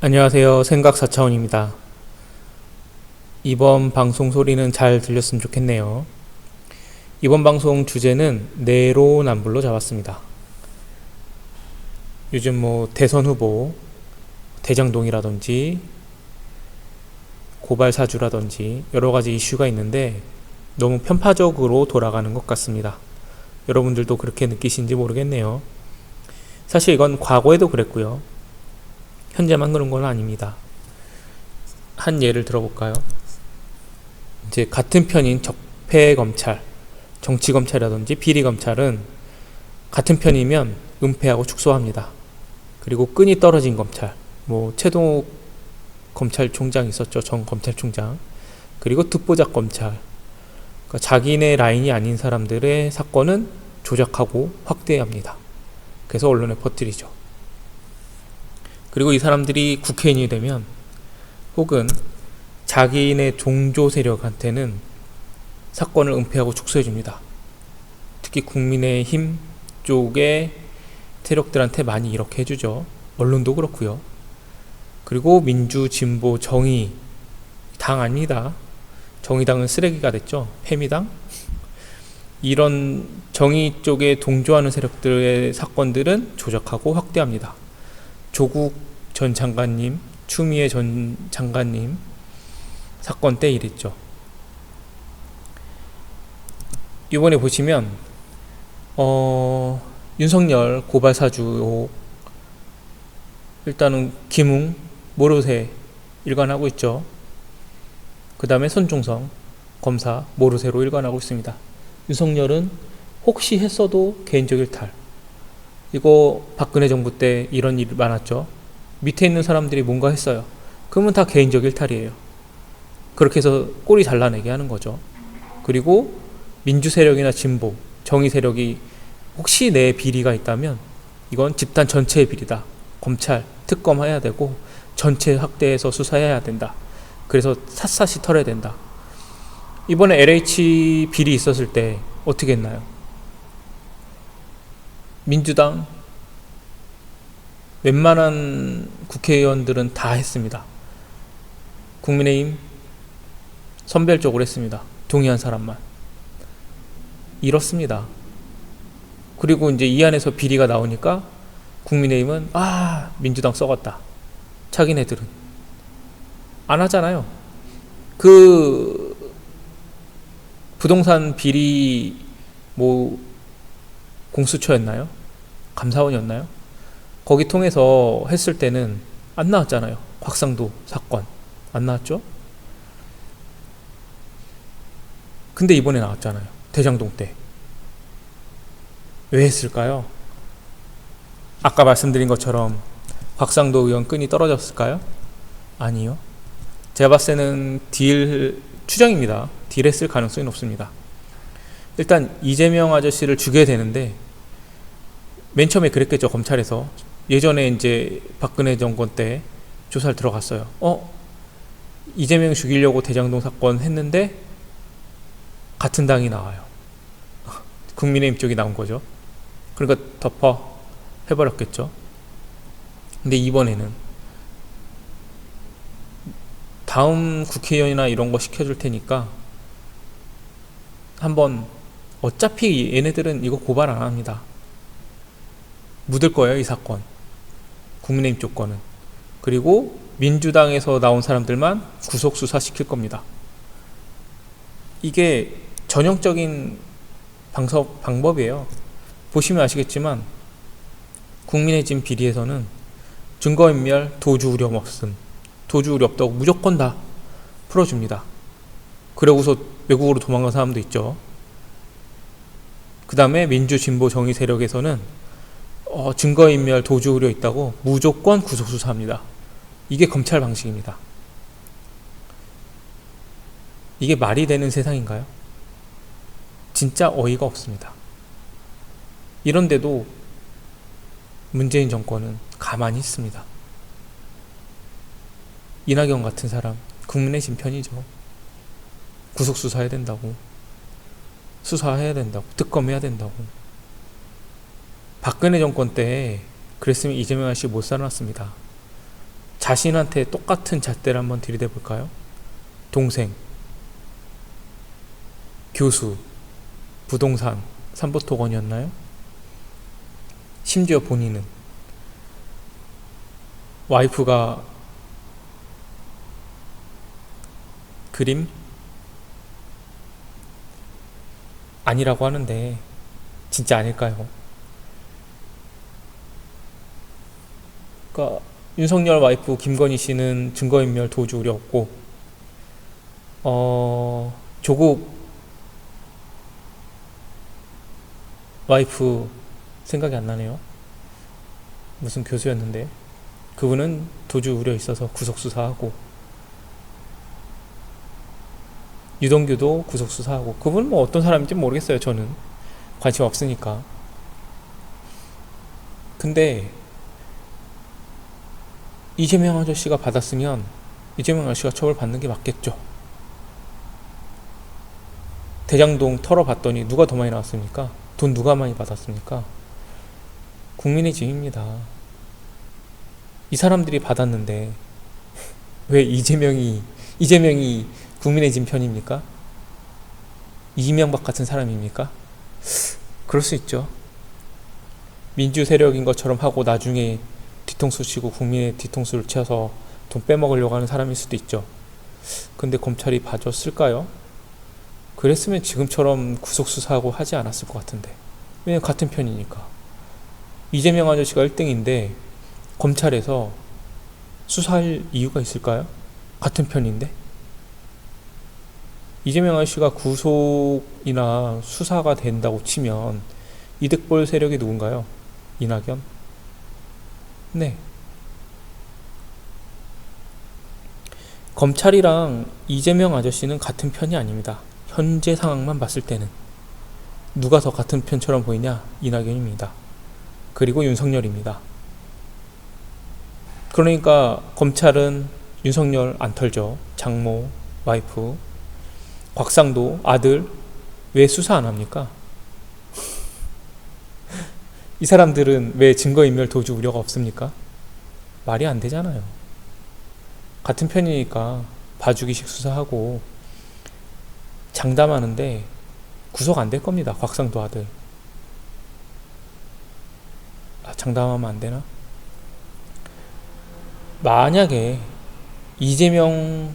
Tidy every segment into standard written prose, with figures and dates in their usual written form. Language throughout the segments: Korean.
안녕하세요. 생각 4차원입니다. 이번 방송 소리는 잘 들렸으면 좋겠네요. 이번 방송 주제는 내로남불로 잡았습니다. 요즘 대선 후보, 대장동이라든지 고발 사주라든지 여러 가지 이슈가 있는데 너무 편파적으로 돌아가는 것 같습니다. 여러분들도 그렇게 느끼신지 모르겠네요. 사실 이건 과거에도 그랬고요. 현재만 그런 건 아닙니다. 한 예를 들어볼까요? 이제 같은 편인 적폐검찰, 정치검찰이라든지 비리검찰은 같은 편이면 은폐하고 축소합니다. 그리고 끈이 떨어진 검찰, 최동욱 검찰총장 있었죠. 전 검찰총장. 그리고 듣보잡 검찰. 그러니까 자기네 라인이 아닌 사람들의 사건은 조작하고 확대합니다. 그래서 언론에 퍼뜨리죠. 그리고 이 사람들이 국회의원이 되면 혹은 자기네 종조 세력한테는 사건을 은폐하고 축소해줍니다. 특히 국민의힘 쪽의 세력들한테 많이 이렇게 해주죠. 언론도 그렇고요. 그리고 민주, 진보, 정의 당 아닙니다. 정의당은 쓰레기가 됐죠. 패미당. 이런 정의 쪽에 동조하는 세력들의 사건들은 조작하고 확대합니다. 조국 전 장관님, 추미애 전 장관님 사건 때 이랬죠. 이번에 보시면 윤석열 고발 사주 일단은 김웅, 모르쇠 일관하고 있죠. 그 다음에 손중성 검사 모르쇠로 일관하고 있습니다. 윤석열은 혹시 했어도 개인적 일탈. 이거 박근혜 정부 때 이런 일이 많았죠. 밑에 있는 사람들이 뭔가 했어요. 그러면 다 개인적 일탈이에요. 그렇게 해서 꼬리 잘라내게 하는 거죠. 그리고 민주 세력이나 진보, 정의 세력이 혹시 내 비리가 있다면 이건 집단 전체의 비리다. 검찰, 특검 해야 되고 전체 확대해서 수사해야 된다. 그래서 샅샅이 털어야 된다. 이번에 LH 비리 있었을 때 어떻게 했나요? 민주당 웬만한 국회의원들은 다 했습니다. 국민의힘 선별적으로 했습니다. 동의한 사람만. 이렇습니다. 그리고 이제 이 안에서 비리가 나오니까 국민의힘은 민주당 썩었다. 자기네들은 안 하잖아요. 그 부동산 비리 공수처였나요? 감사원이었나요? 거기 통해서 했을 때는 안 나왔잖아요. 곽상도 사건 안 나왔죠? 근데 이번에 나왔잖아요. 대장동 때. 왜 했을까요? 아까 말씀드린 것처럼 곽상도 의원 끈이 떨어졌을까요? 아니요. 제가 봤을 때는 추정입니다. 딜했을 가능성이 높습니다. 일단 이재명 아저씨를 죽여야 되는데 맨 처음에 그랬겠죠. 검찰에서 예전에 이제 박근혜 정권 때 조사를 들어갔어요. 이재명 죽이려고 대장동 사건 했는데 같은 당이 나와요. 국민의힘 쪽이 나온 거죠. 그러니까 덮어 해버렸겠죠. 근데 이번에는 다음 국회의원이나 이런 거 시켜줄 테니까 한번 어차피 얘네들은 이거 고발 안 합니다. 묻을 거예요, 이 사건. 국민의힘 쪽 거는. 그리고 민주당에서 나온 사람들만 구속 수사 시킬 겁니다. 이게 전형적인 방법이에요. 보시면 아시겠지만 국민의힘 비리에서는 증거인멸, 도주 우려 없음, 도주 우려 없다고 무조건 다 풀어줍니다. 그러고서 외국으로 도망간 사람도 있죠. 그 다음에 민주, 진보, 정의 세력에서는 증거인멸, 도주 우려 있다고 무조건 구속수사합니다. 이게 검찰 방식입니다. 이게 말이 되는 세상인가요? 진짜 어이가 없습니다. 이런데도 문재인 정권은 가만히 있습니다. 이낙연 같은 사람 국민의힘 편이죠. 구속수사해야 된다고, 수사해야 된다고, 특검해야 된다고. 박근혜 정권 때 그랬으면 이재명 아저씨 못 살아났습니다. 자신한테 똑같은 잣대를 한번 들이대 볼까요? 동생, 교수, 부동산, 삼부토건이었나요? 심지어 본인은 와이프가 그림? 아니라고 하는데 진짜 아닐까요? 그러니까 윤석열 와이프 김건희 씨는 증거인멸 도주 우려 없고 조국 와이프 생각이 안 나네요. 무슨 교수였는데 그분은 도주 우려 있어서 구속 수사하고 유동규도 구속 수사하고 그분은 뭐 어떤 사람인지 모르겠어요. 저는 관심 없으니까. 근데 이재명 아저씨가 받았으면 이재명 아저씨가 처벌받는 게 맞겠죠. 대장동 털어봤더니 누가 더 많이 나왔습니까? 돈 누가 많이 받았습니까? 국민의 짐입니다. 이 사람들이 받았는데 왜 이재명이 국민의 짐 편입니까? 이명박 같은 사람입니까? 그럴 수 있죠. 민주 세력인 것처럼 하고 나중에 뒤통수 치고 국민의 뒤통수를 쳐서 돈 빼먹으려고 하는 사람일 수도 있죠. 근데 검찰이 봐줬을까요? 그랬으면 지금처럼 구속수사하고 하지 않았을 것 같은데. 왜냐면 같은 편이니까. 이재명 아저씨가 1등인데 검찰에서 수사할 이유가 있을까요? 같은 편인데. 이재명 아저씨가 구속이나 수사가 된다고 치면 이득 볼 세력이 누군가요? 이낙연? 네. 검찰이랑 이재명 아저씨는 같은 편이 아닙니다. 현재 상황만 봤을 때는. 누가 더 같은 편처럼 보이냐? 이낙연입니다. 그리고 윤석열입니다. 그러니까 검찰은 윤석열 안 털죠. 장모, 와이프, 곽상도 아들 왜 수사 안 합니까? 이 사람들은 왜 증거인멸 도주 우려가 없습니까? 말이 안 되잖아요. 같은 편이니까 봐주기식 수사하고 장담하는데 구속 안 될 겁니다. 곽상도 아들. 장담하면 안 되나? 만약에 이재명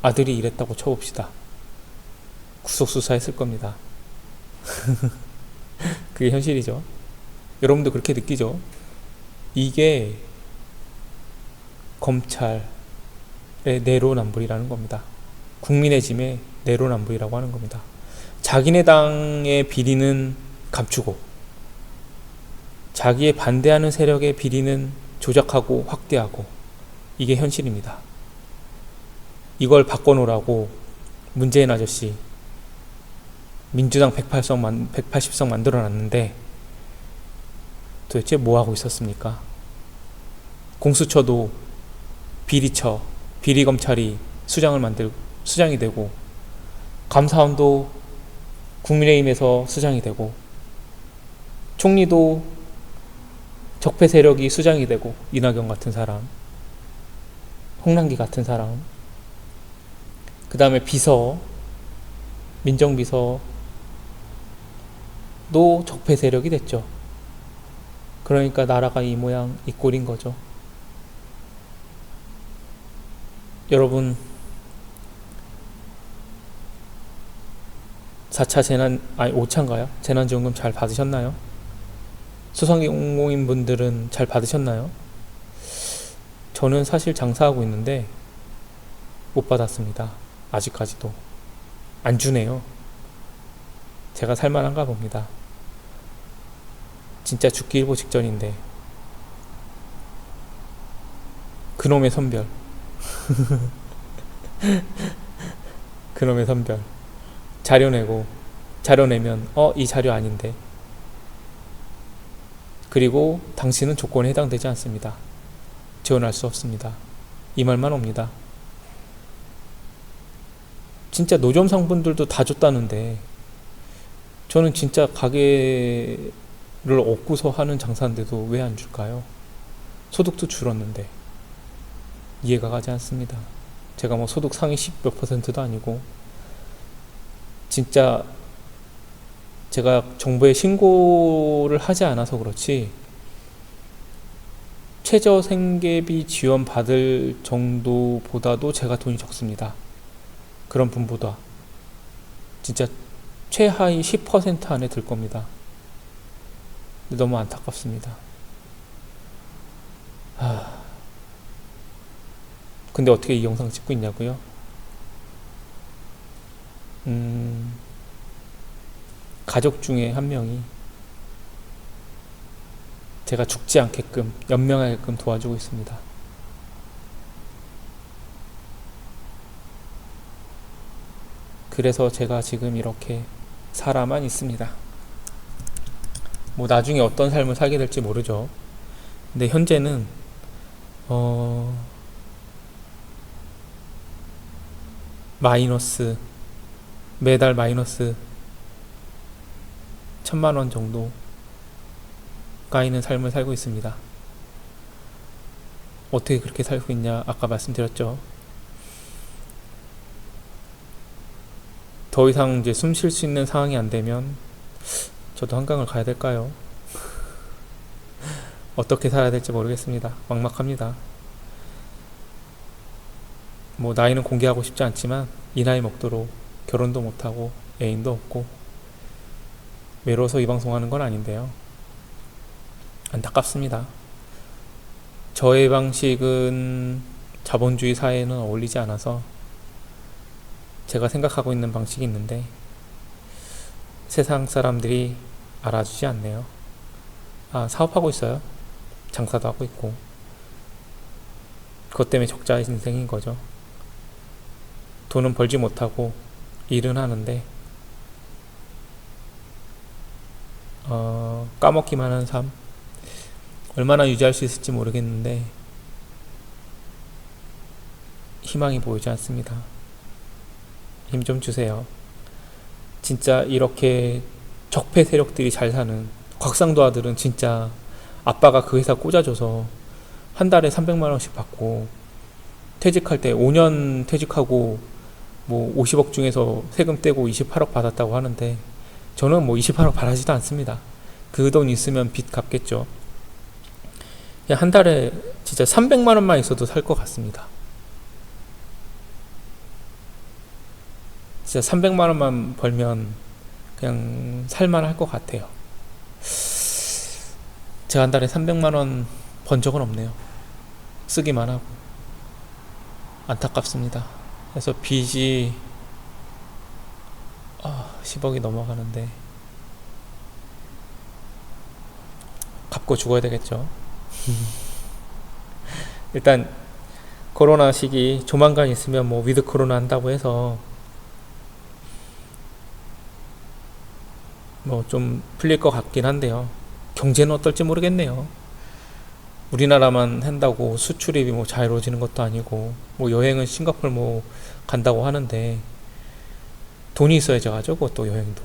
아들이 이랬다고 쳐봅시다. 구속 수사했을 겁니다. 그게 현실이죠. 여러분도 그렇게 느끼죠? 이게 검찰의 내로남불이라는 겁니다. 국민의 짐의 내로남불이라고 하는 겁니다. 자기네 당의 비리는 감추고 자기의 반대하는 세력의 비리는 조작하고 확대하고 이게 현실입니다. 이걸 바꿔놓으라고 문재인 아저씨 민주당 180석 만들어놨는데 도대체 뭐하고 있었습니까? 공수처도 비리처, 비리검찰이 수장이 되고 감사원도 국민의힘에서 수장이 되고 총리도 적폐 세력이 수장이 되고 이낙연 같은 사람, 홍남기 같은 사람, 그 다음에 비서, 민정비서도 적폐 세력이 됐죠. 그러니까 나라가 이 모양 이 꼴인 거죠. 여러분 5차인가요? 재난지원금 잘 받으셨나요? 소상공인 분들은 잘 받으셨나요? 저는 사실 장사하고 있는데 못 받았습니다. 아직까지도 안 주네요. 제가 살만한가 봅니다. 진짜 죽기 일보 직전인데 그놈의 선별 그놈의 선별 자료 내면 이 자료 아닌데 그리고 당신은 조건에 해당되지 않습니다. 지원할 수 없습니다. 이 말만 옵니다. 진짜 노점상분들도 다 줬다는데 저는 진짜 가게를 얻고서 하는 장사인데도 왜 안 줄까요? 소득도 줄었는데 이해가 가지 않습니다. 제가 뭐 소득 상위 10 몇 퍼센트도 아니고, 진짜 제가 정부에 신고를 하지 않아서 그렇지 최저생계비 지원 받을 정도보다도 제가 돈이 적습니다. 그런 분보다 진짜 최하위 10% 안에 들 겁니다. 근데 너무 안타깝습니다. 근데 어떻게 이 영상 찍고 있냐고요? 가족 중에 한 명이 제가 죽지 않게끔 연명하게끔 도와주고 있습니다. 그래서 제가 지금 이렇게 살아만 있습니다. 뭐 나중에 어떤 삶을 살게 될지 모르죠. 근데 현재는 마이너스, 매달 마이너스 1,000만 원 정도 까이는 삶을 살고 있습니다. 어떻게 그렇게 살고 있냐, 아까 말씀드렸죠. 더 이상 이제 숨 쉴 수 있는 상황이 안 되면 저도 한강을 가야 될까요? 어떻게 살아야 될지 모르겠습니다. 막막합니다. 뭐 나이는 공개하고 싶지 않지만 이 나이 먹도록 결혼도 못하고 애인도 없고 외로워서 이 방송하는 건 아닌데요. 안타깝습니다. 저의 방식은 자본주의 사회에는 어울리지 않아서 제가 생각하고 있는 방식이 있는데 세상 사람들이 알아주지 않네요. 사업하고 있어요. 장사도 하고 있고. 그것 때문에 적자 인생인 거죠. 돈은 벌지 못하고 일은 하는데 까먹기만 하는 삶. 얼마나 유지할 수 있을지 모르겠는데 희망이 보이지 않습니다. 힘 좀 주세요. 진짜 이렇게 적폐 세력들이 잘 사는 곽상도아들은 진짜 아빠가 그 회사 꽂아줘서 한 달에 300만 원씩 받고 퇴직할 때 5년 퇴직하고 뭐 50억 중에서 세금 떼고 28억 받았다고 하는데 저는 뭐 28억 바라지도 않습니다. 그 돈 있으면 빚 갚겠죠. 그냥 한 달에 진짜 300만 원만 있어도 살 것 같습니다. 진짜 300만 원만 벌면 그냥 살만할 것 같아요. 제가 한 달에 300만 원 번 적은 없네요. 쓰기만 하고. 안타깝습니다. 그래서 빚이 10억이 넘어가는데 갚고 죽어야 되겠죠. 일단 코로나 시기 조만간 있으면 뭐 위드 코로나 한다고 해서 뭐 좀 풀릴 것 같긴 한데요. 경제는 어떨지 모르겠네요. 우리나라만 한다고 수출입이 뭐 자유로워지는 것도 아니고 뭐 여행은 싱가포르 뭐 간다고 하는데 돈이 있어야지 가죠. 그것도 여행도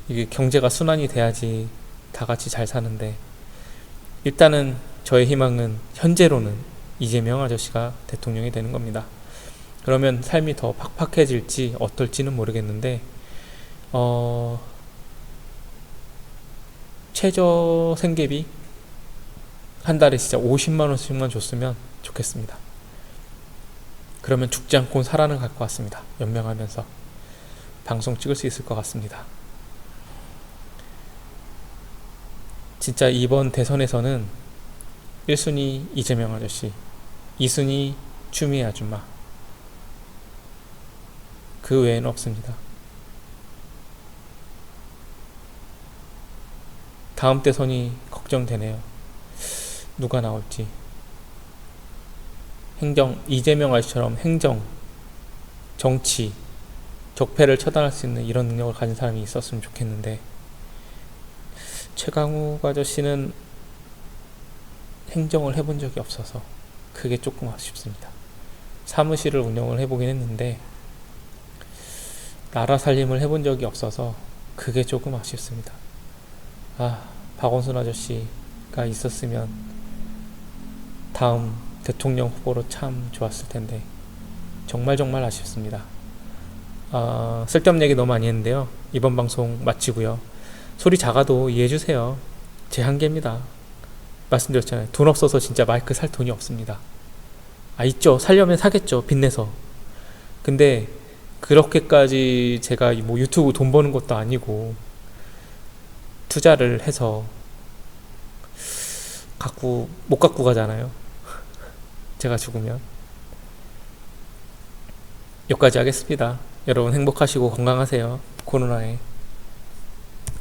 이게 경제가 순환이 돼야지 다 같이 잘 사는데 일단은 저의 희망은 현재로는 이재명 아저씨가 대통령이 되는 겁니다. 그러면 삶이 더 팍팍해질지 어떨지는 모르겠는데 최저 생계비 한 달에 진짜 50만 원씩만 줬으면 좋겠습니다. 그러면 죽지 않고 살아는 갈 것 같습니다. 연명하면서 방송 찍을 수 있을 것 같습니다. 진짜 이번 대선에서는 1순위 이재명 아저씨, 2순위 추미애 아줌마, 그 외에는 없습니다. 다음 대선이 걱정되네요. 누가 나올지. 이재명 아저씨처럼 행정, 정치, 적폐를 처단할 수 있는 이런 능력을 가진 사람이 있었으면 좋겠는데 최강욱 아저씨는 행정을 해본 적이 없어서 그게 조금 아쉽습니다. 사무실을 운영을 해보긴 했는데 나라 살림을 해본 적이 없어서 그게 조금 아쉽습니다. 박원순 아저씨가 있었으면 다음 대통령 후보로 참 좋았을 텐데 정말 정말 아쉽습니다. 쓸데없는 얘기 너무 많이 했는데요. 이번 방송 마치고요. 소리 작아도 이해해주세요. 제 한계입니다. 말씀드렸잖아요. 돈 없어서 진짜 마이크 살 돈이 없습니다. 있죠. 살려면 사겠죠. 빚내서. 근데 그렇게까지 제가 뭐 유튜브 돈 버는 것도 아니고 투자를 해서 못 갖고 가잖아요. 제가 죽으면. 여기까지 하겠습니다. 여러분 행복하시고 건강하세요. 코로나에.